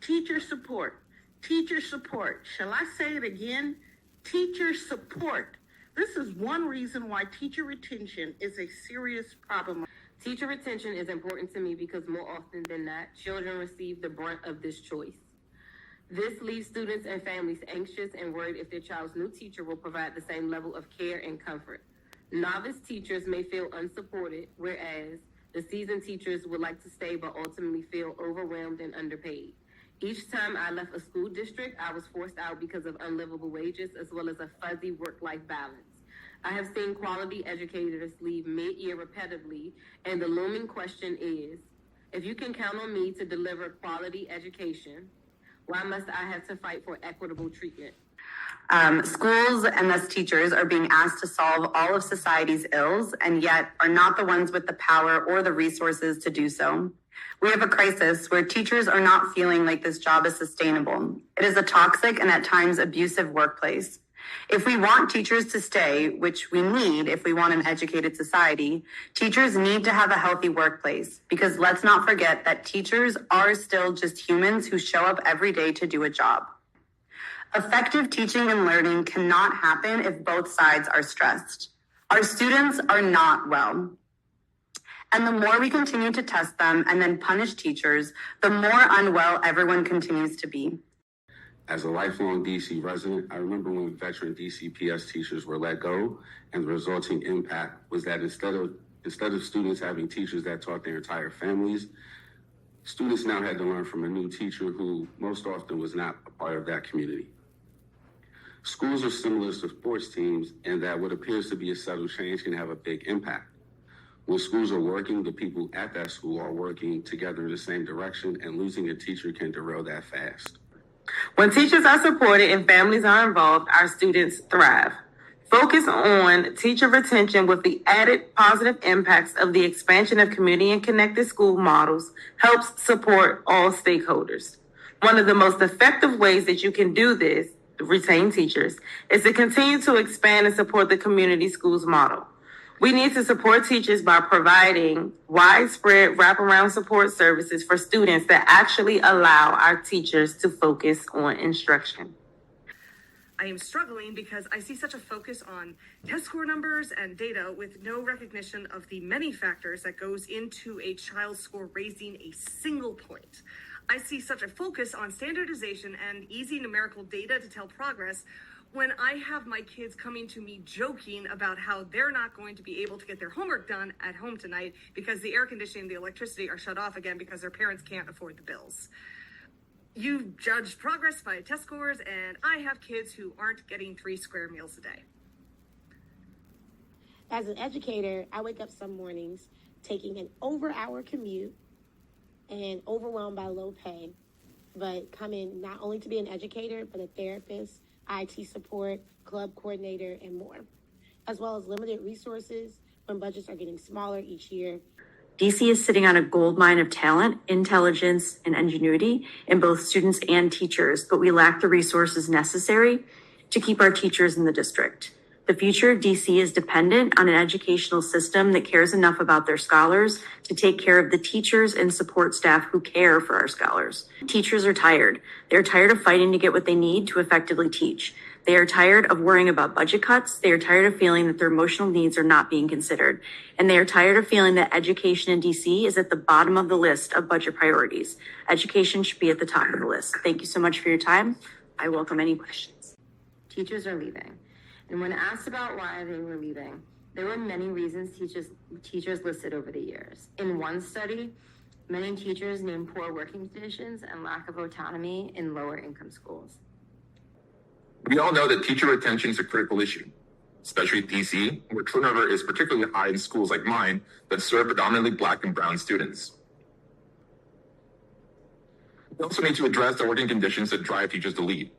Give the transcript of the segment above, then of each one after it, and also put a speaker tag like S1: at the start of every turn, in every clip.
S1: Teacher support. Teacher support. Shall I say it again? Teacher support. This is one reason why teacher retention is a serious problem.
S2: Teacher retention is important to me because more often than not, children receive the brunt of this choice. This leaves students and families anxious and worried if their child's new teacher will provide the same level of care and comfort. Novice teachers may feel unsupported, whereas the seasoned teachers would like to stay but ultimately feel overwhelmed and underpaid. Each time I left a school district, I was forced out because of unlivable wages as well as a fuzzy work-life balance. I have seen quality educators leave mid-year repetitively, and the looming question is, if you can count on me to deliver quality education, why must I have to fight for equitable treatment?
S3: Schools and thus teachers are being asked to solve all of society's ills and yet are not the ones with the power or the resources to do so. We have a crisis where teachers are not feeling like this job is sustainable. It is a toxic and at times abusive workplace. If we want teachers to stay, which we need if we want an educated society, teachers need to have a healthy workplace because let's not forget that teachers are still just humans who show up every day to do a job. Effective teaching and learning cannot happen if both sides are stressed. Our students are not well. And the more we continue to test them and then punish teachers, the more unwell everyone continues to be.
S4: As a lifelong DC resident, I remember when veteran DCPS teachers were let go, and the resulting impact was that instead of students having teachers that taught their entire families, students now had to learn from a new teacher who most often was not a part of that community. Schools are similar to sports teams in that what appears to be a subtle change can have a big impact. When schools are working, the people at that school are working together in the same direction, and losing a teacher can derail that fast.
S5: When teachers are supported and families are involved, our students thrive. Focus on teacher retention with the added positive impacts of the expansion of community and connected school models helps support all stakeholders. One of the most effective ways that you can do this, retain teachers, is to continue to expand and support the community schools model. We need to support teachers by providing widespread wraparound support services for students that actually allow our teachers to focus on instruction.
S6: I am struggling because I see such a focus on test score numbers and data with no recognition of the many factors that goes into a child's score raising a single point. I see such a focus on standardization and easy numerical data to tell progress when I have my kids coming to me joking about how they're not going to be able to get their homework done at home tonight because the air conditioning and the electricity are shut off again because their parents can't afford the bills. You judge progress by test scores, and I have kids who aren't getting 3 square meals a day.
S7: As an educator, I wake up some mornings taking an over-hour commute and overwhelmed by low pay, but coming not only to be an educator, but a therapist, IT support, club coordinator, and more, as well as limited resources when budgets are getting smaller each year.
S8: DC is sitting on a goldmine of talent, intelligence, and ingenuity in both students and teachers, but we lack the resources necessary to keep our teachers in the district. The future of DC is dependent on an educational system that cares enough about their scholars to take care of the teachers and support staff who care for our scholars. Teachers are tired. They're tired of fighting to get what they need to effectively teach. They are tired of worrying about budget cuts. They are tired of feeling that their emotional needs are not being considered. And they are tired of feeling that education in DC is at the bottom of the list of budget priorities. Education should be at the top of the list. Thank you so much for your time. I welcome any questions.
S2: Teachers are leaving. And when asked about why they were leaving, there were many reasons teachers listed over the years. In one study, many teachers named poor working conditions and lack of autonomy in lower income schools.
S9: We all know that teacher retention is a critical issue, especially at DC, where turnover is particularly high in schools like mine that serve predominantly Black and brown students. We also need to address the working conditions that drive teachers to leave.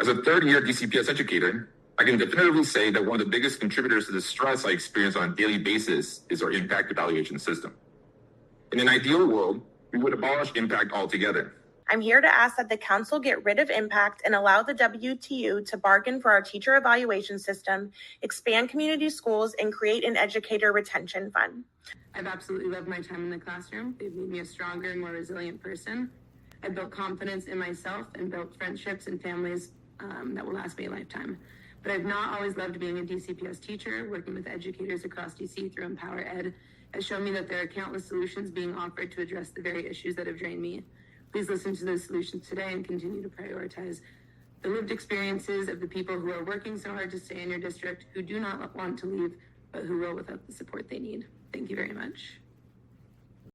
S9: As a third-year DCPS educator, I can definitively say that one of the biggest contributors to the stress I experience on a daily basis is our impact evaluation system. In an ideal world, we would abolish impact altogether.
S10: I'm here to ask that the council get rid of impact and allow the WTU to bargain for our teacher evaluation system, expand community schools, and create an educator retention fund.
S2: I've absolutely loved my time in the classroom. They've made me a stronger and more resilient person. I built confidence in myself and built friendships and families that will last me a lifetime. But I've not always loved being a DCPS teacher. Working with educators across DC through EmpowerEd has shown me that there are countless solutions being offered to address the very issues that have drained me. Please listen to those solutions today and continue to prioritize the lived experiences of the people who are working so hard to stay in your district, who do not want to leave, but who will without the support they need. Thank you very much.